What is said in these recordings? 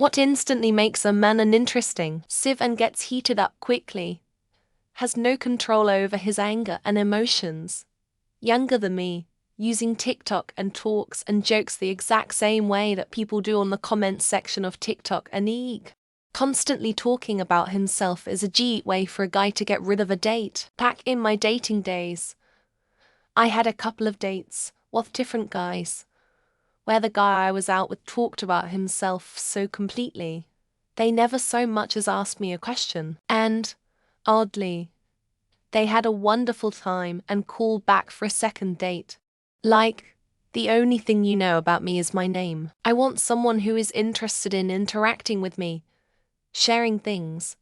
What instantly makes a man uninteresting, sieve and gets heated up quickly. Has no control over his anger and emotions. Younger than me, using TikTok and talks and jokes the exact same way that people do on the comments section of TikTok and eek. Constantly talking about himself is a cheap way for a guy to get rid of a date. Back in my dating days, I had a couple of dates with different guys, where the guy I was out with talked about himself so completely. They never so much as asked me a question, and, oddly, they had a wonderful time and called back for a second date. Like, the only thing you know about me is my name. I want someone who is interested in interacting with me, sharing things.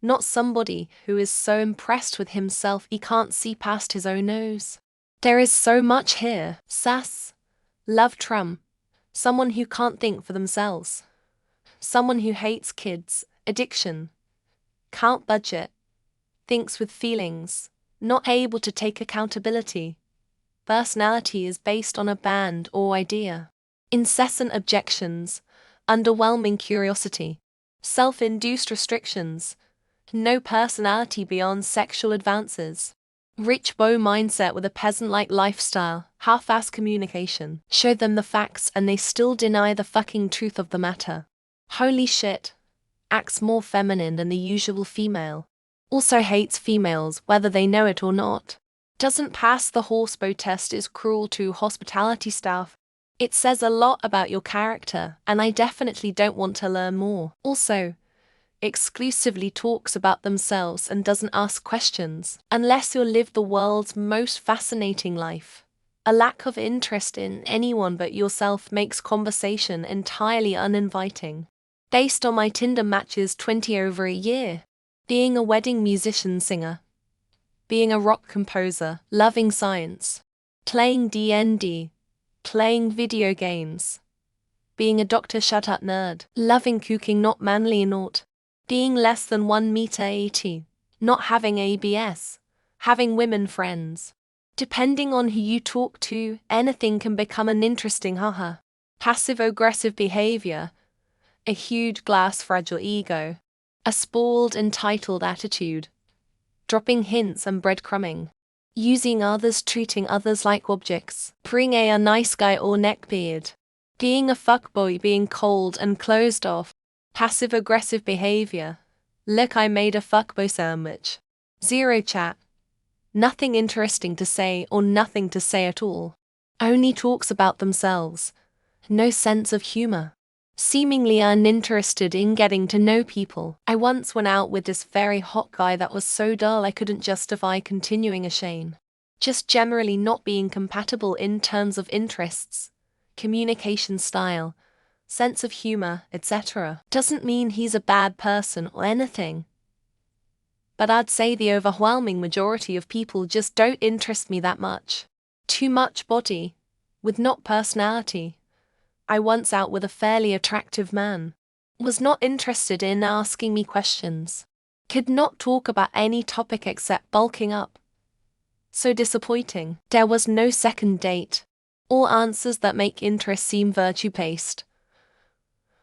Not somebody who is so impressed with himself he can't see past his own nose. There is so much here. Sass, love Trump, someone who can't think for themselves. Someone who hates kids, addiction, can't budget, thinks with feelings, not able to take accountability. Personality is based on a band or idea. Incessant objections, underwhelming curiosity, self-induced restrictions, no personality beyond sexual advances. Rich bow mindset with a peasant-like lifestyle, half-assed communication. Show them the facts and they still deny the fucking truth of the matter. Holy shit. Acts more feminine than the usual female. Also hates females whether they know it or not. Doesn't pass the horsebow test, is cruel to hospitality staff. It says a lot about your character, and I definitely don't want to learn more. Also, exclusively talks about themselves and doesn't ask questions, unless you live the world's most fascinating life. A lack of interest in anyone but yourself makes conversation entirely uninviting. Based on my Tinder matches 20 over a year, being a wedding musician singer, being a rock composer, loving science, playing D&D, playing video games, being a Dr. Shut-Up nerd, loving cooking not manly not, being less than 1 meter 80, not having ABS, having women friends. Depending on who you talk to, anything can become uninteresting, haha. Passive-aggressive behavior, a huge glass fragile ego, a spoiled entitled attitude, dropping hints and breadcrumbing, using others, treating others like objects, being a nice guy or neckbeard, being a fuckboy, being cold and closed off, passive-aggressive behavior, look I made a fuckboy sandwich, zero chat, nothing interesting to say or nothing to say at all, only talks about themselves, no sense of humor. Seemingly uninterested in getting to know people. I once went out with this very hot guy that was so dull I couldn't justify continuing a chain. Just generally not being compatible in terms of interests, communication style, sense of humor, etc. Doesn't mean he's a bad person or anything. But I'd say the overwhelming majority of people just don't interest me that much. Too much body, with not personality. I once out with a fairly attractive man. Was not interested in asking me questions. Could not talk about any topic except bulking up. So disappointing. There was no second date. All answers that make interest seem virtue-based.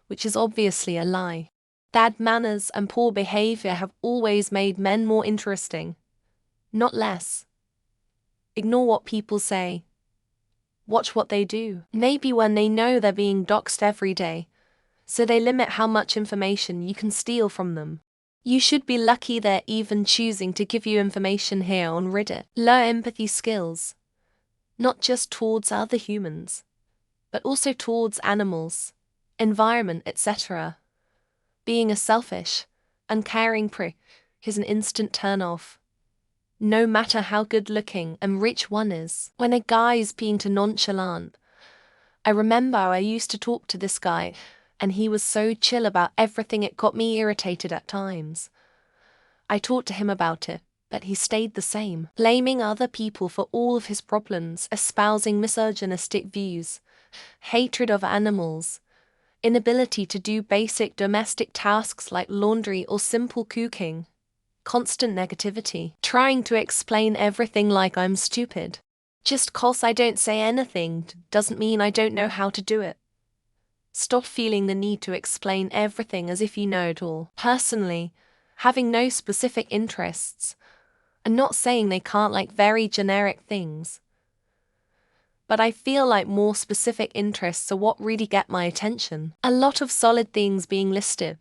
Which is obviously a lie. Bad manners and poor behavior have always made men more interesting. Not less. Ignore what people say. Watch what they do. Maybe when they know they're being doxxed every day, so they limit how much information you can steal from them. You should be lucky they're even choosing to give you information here on Reddit. Low empathy skills. Not just towards other humans, but also towards animals, environment, etc. Being a selfish, uncaring prick is an instant turn-off. No matter how good-looking and rich one is. When a guy is being too nonchalant, I remember I used to talk to this guy, and he was so chill about everything it got me irritated at times. I talked to him about it, but he stayed the same, blaming other people for all of his problems, espousing misogynistic views, hatred of animals, inability to do basic domestic tasks like laundry or simple cooking. Constant negativity, trying to explain everything like I'm stupid. Just 'cause I don't say anything doesn't mean I don't know how to do it. Stop feeling the need to explain everything as if you know it all. Personally, having no specific interests, and not saying they can't like very generic things, but I feel like more specific interests are what really get my attention. A lot of solid things being listed,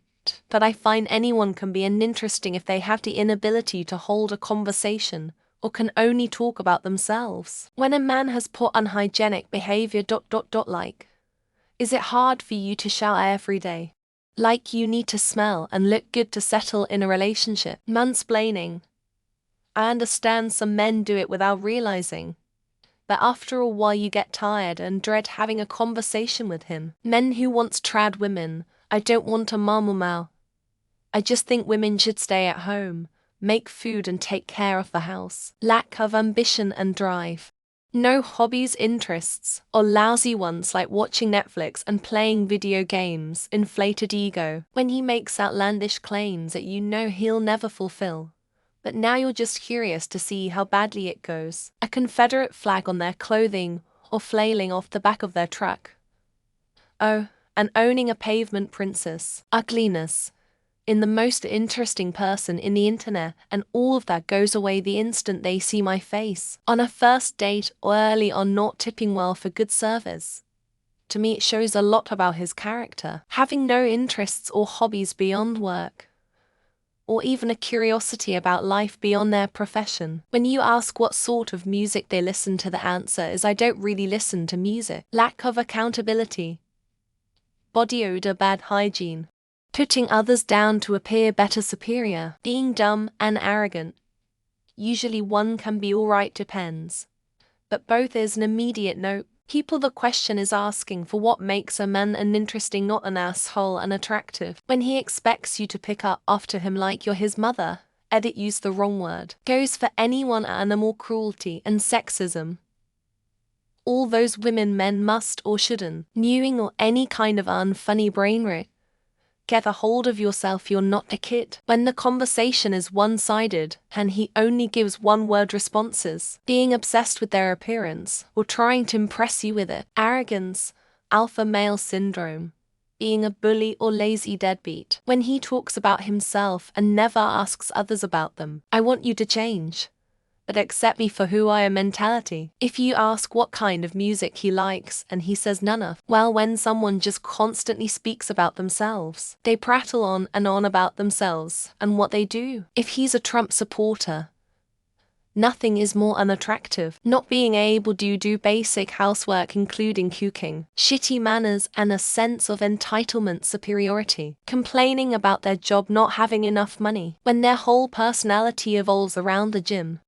but I find anyone can be uninteresting if they have the inability to hold a conversation or can only talk about themselves. When a man has poor unhygienic behavior like, is it hard for you to shower every day? Like you need to smell and look good to settle in a relationship? Mansplaining. I understand some men do it without realizing, but after a while you get tired and dread having a conversation with him. Men who once trad women, I don't want a mama. I just think women should stay at home, make food and take care of the house. Lack of ambition and drive. No hobbies, interests, or lousy ones like watching Netflix and playing video games. Inflated ego. When he makes outlandish claims that you know he'll never fulfill, but now you're just curious to see how badly it goes. A Confederate flag on their clothing or flailing off the back of their truck. Oh, and owning a pavement princess. Ugliness. In the most interesting person in the internet, and all of that goes away the instant they see my face. On a first date or early on, not tipping well for good service. To me it shows a lot about his character. Having no interests or hobbies beyond work, or even a curiosity about life beyond their profession. When you ask what sort of music they listen to, the answer is I don't really listen to music. Lack of accountability. Body odor, bad hygiene. Putting others down to appear better, superior. Being dumb and arrogant. Usually one can be alright, depends. But both is an immediate no. People the question is asking for what makes a man uninteresting, not an asshole, unattractive. When he expects you to pick up after him like you're his mother, edit use the wrong word. Goes for anyone, animal cruelty and sexism. All those women men must or shouldn't. Newing or any kind of unfunny brain rot. Get a hold of yourself, you're not a kid. When the conversation is one-sided and he only gives one-word responses. Being obsessed with their appearance or trying to impress you with it. Arrogance, alpha male syndrome. Being a bully or lazy deadbeat. When he talks about himself and never asks others about them. I want you to change, but accept me for who I am mentality. If you ask what kind of music he likes and he says none of, well, when someone just constantly speaks about themselves, they prattle on and on about themselves and what they do. If he's a Trump supporter, nothing is more unattractive. Not being able to do basic housework including cooking, shitty manners and a sense of entitlement superiority. Complaining about their job not having enough money. When their whole personality evolves around the gym.